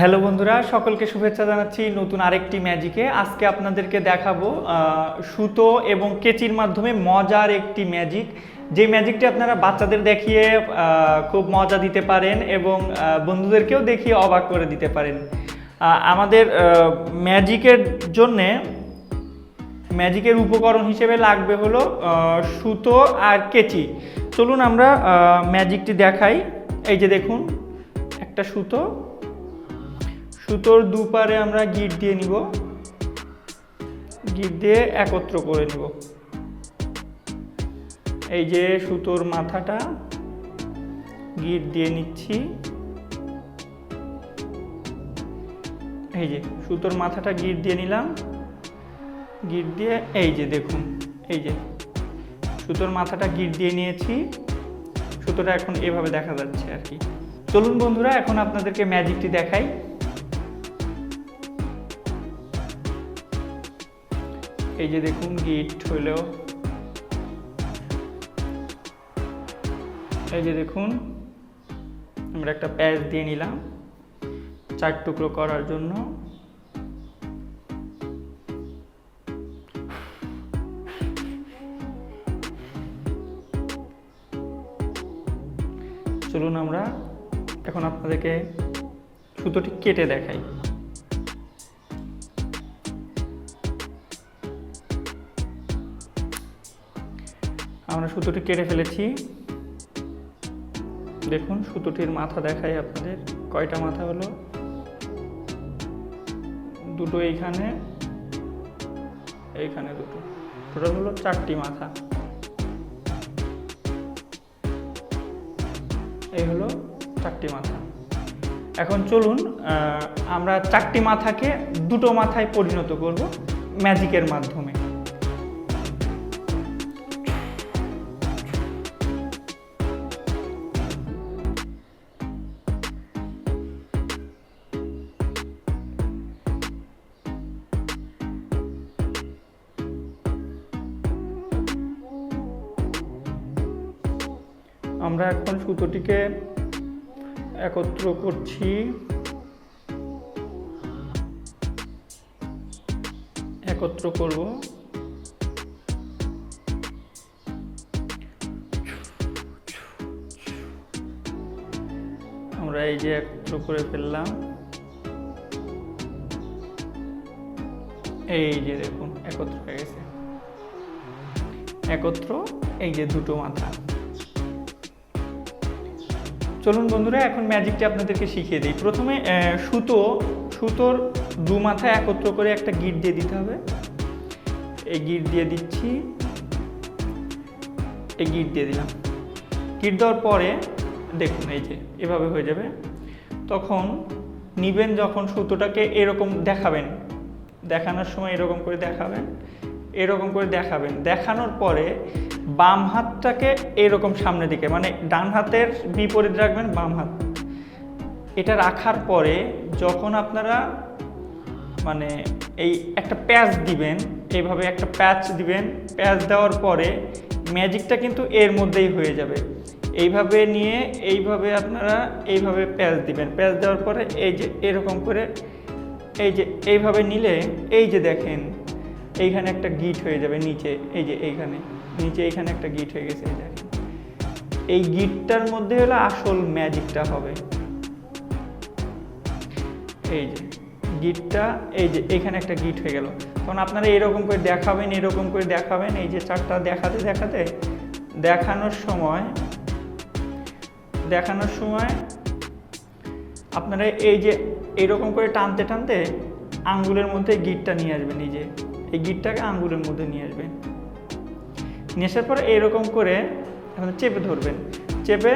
Hello বন্ধুরা, সকলকে শুভেচ্ছা জানাচ্ছি নতুন আরেকটি ম্যাজিকে। আজকে আপনাদেরকে দেখাবো সুতো এবং কেচির মাধ্যমে মজার একটি ম্যাজিক। যে ম্যাজিকটি আপনারা বাচ্চাদের দেখিয়ে খুব মজা দিতে পারেন এবং বন্ধুদেরকেও দেখিয়ে অবাক করে দিতে পারেন। আমাদের ম্যাজিকের জন্যে ম্যাজিকের উপকরণ হিসেবে লাগবে হলো সুতো আর কেচি। চলুন আমরা ম্যাজিকটি দেখাই। এই যে দেখুন, একটা সুতোর দুপারে আমরা গিট দিয়ে নিব, গিট দিয়ে একত্র করে নিব। এই যে সুতোর মাথাটা গিট দিয়ে নিচ্ছি, এই যে সুতোর মাথাটা গিট দিয়ে নিলাম, গিট দিয়ে এই যে দেখুন, এই যে সুতোর মাথাটা গিট দিয়ে নিয়েছি। সুতোটা এখন এভাবে দেখা যাচ্ছে আর কি। চলুন বন্ধুরা, এখন আপনাদেরকে ম্যাজিকটি দেখাই। এই যে দেখুন, গিট হইলেও এই যে দেখুন, আমরা একটা প্যাচ দিয়ে নিলাম 4 টুকরো করার জন্য। চলুন আমরা এখন আপনাদেরকে সুতোটি কেটে দেখাই। আমরা সুতোটি কেটে ফেলেছি। দেখুন, সুতোটির মাথা দেখাই আপনাদের। কয়টা মাথা হলো? দুটো এইখানে, এইখানে দুটো, টোটাল হলো 4টি মাথা। এই হলো 4টি মাথা। এখন চলুন আমরা 4টি মাথাকে দুটো মাথায় পরিণত করব ম্যাজিকের মাধ্যমে। আমরা এখন সুতোটিকে একত্র করছি, একত্র করব। আমরা এই যে একত্র করে ফেললাম। এই যে দেখুন, একত্র হয়ে গেছে। একত্র, এই যে দুটো মাথা। চলুন বন্ধুরা, এখন ম্যাজিকটি আপনাদেরকে শিখিয়ে দিই। প্রথমে সুতোর দু মাথা একত্র করে একটা গিট দিয়ে দিতে হবে। এই গিট দিয়ে দিচ্ছি, এই গিট দিয়ে দিলাম। গিট দেওয়ার পরে দেখুন, এই যে এভাবে হয়ে যাবে। তখন নিবেন, যখন সুতোটাকে এরকম দেখাবেন, দেখানোর সময় এরকম করে দেখাবেন, এরকম করে দেখাবেন। দেখানোর পরে বাম হাতটাকে এরকম সামনের দিকে, মানে ডান হাতের বিপরীত রাখবেন, বাম হাত। এটা রাখার পরে যখন আপনারা মানে এই একটা প্যাচ দিবেন, এইভাবে একটা প্যাচ দিবেন। প্যাচ দেওয়ার পরে ম্যাজিকটা কিন্তু এর মধ্যেই হয়ে যাবে। এইভাবে নিয়ে এইভাবে আপনারা এইভাবে প্যাচ দিবেন। প্যাচ দেওয়ার পরে এই যে এরকম করে, এই যে এইভাবে নিলে এই যে দেখেন এইখানে একটা গিট হয়ে যাবে নিচে। এই যে এইখানে নিচে এইখানে একটা গিট হয়ে গেছে। এই দেখেন, এই গিটটার মধ্যে হলো আসল ম্যাজিকটা হবে। এই যে গিটটা, এই যে এখানে একটা গিট হয়ে গেল। তখন আপনারা এরকম করে দেখাবেন, এরকম করে দেখাবেন। এই যে 4টা দেখাতে দেখাতে দেখানোর সময় আপনারা এই যে এরকম করে টানতে টানতে আঙ্গুলের মধ্যে গিটটা নিয়ে আসবেন। এই যে এই গিটটাকে আঙ্গুলের মধ্যে নিয়ে আসবেন। নিয়ে আসার পরে এরকম করে চেপে ধরবেন। চেপে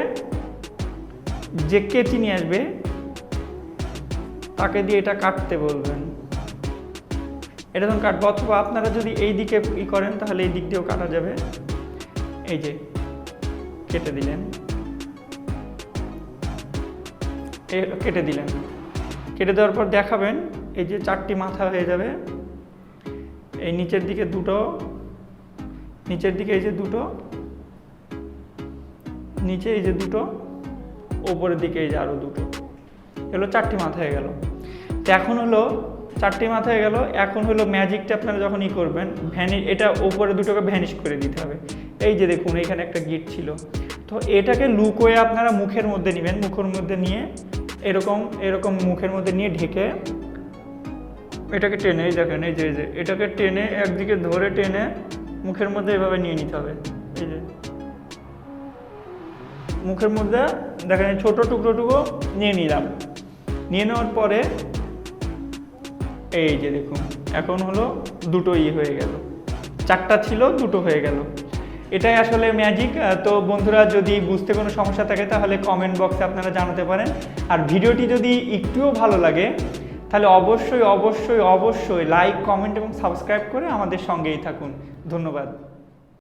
যে কেচি নিয়ে আসবে তাকে দিয়ে এটা কাটতে বলবেন। এটা তখন কাটবো, অথবা আপনারা যদি এই দিকে করেন তাহলে এই দিক দিয়েও কাটা যাবে। এই যে কেটে দিলেন, কেটে দিলেন। কেটে দেওয়ার পর দেখাবেন, এই যে 4টি মাথা হয়ে যাবে। এই নিচের দিকে দুটো, নিচের দিকে এই যে দুটো, নিচে এই যে দুটো, ওপরের দিকে এই যে আরো দুটো। এগুলো 4টি মাথা হয়ে গেল। তো এখন হলো 4টি মাথা হয়ে গেল। এখন হলো ম্যাজিকটা আপনারা যখন করবেন, এটা ওপরে দুটোকে ভ্যানিশ করে দিতে হবে। এই যে দেখুন এখানে একটা গিট ছিল, তো এটাকে লুকোয়ে আপনারা মুখের মধ্যে নেবেন। মুখের মধ্যে নিয়ে এরকম মুখের মধ্যে নিয়ে ঢেকে এটাকে টেনে, এই দেখেন এই যে এটাকে টেনে একদিকে ধরে টেনে মুখের মধ্যে এভাবে নিয়ে নিতে হবে। এই যে মুখের মধ্যে দেখেন ছোট টুকরো নিয়ে নিলাম। নিয়ে নেওয়ার পরে এই যে দেখুন এখন হলো দুটো হয়ে গেল, 4টা ছিল 2টো হয়ে গেল। এটাই আসলে ম্যাজিক। তো বন্ধুরা, যদি বুঝতে কোনো সমস্যা থাকে তাহলে কমেন্ট বক্সে আপনারা জানাতে পারেন। আর ভিডিওটি যদি একটুও ভালো লাগে তাহলে অবশ্যই লাইক, কমেন্ট এবং সাবস্ক্রাইব করে আমাদের সঙ্গেই থাকুন। ধন্যবাদ।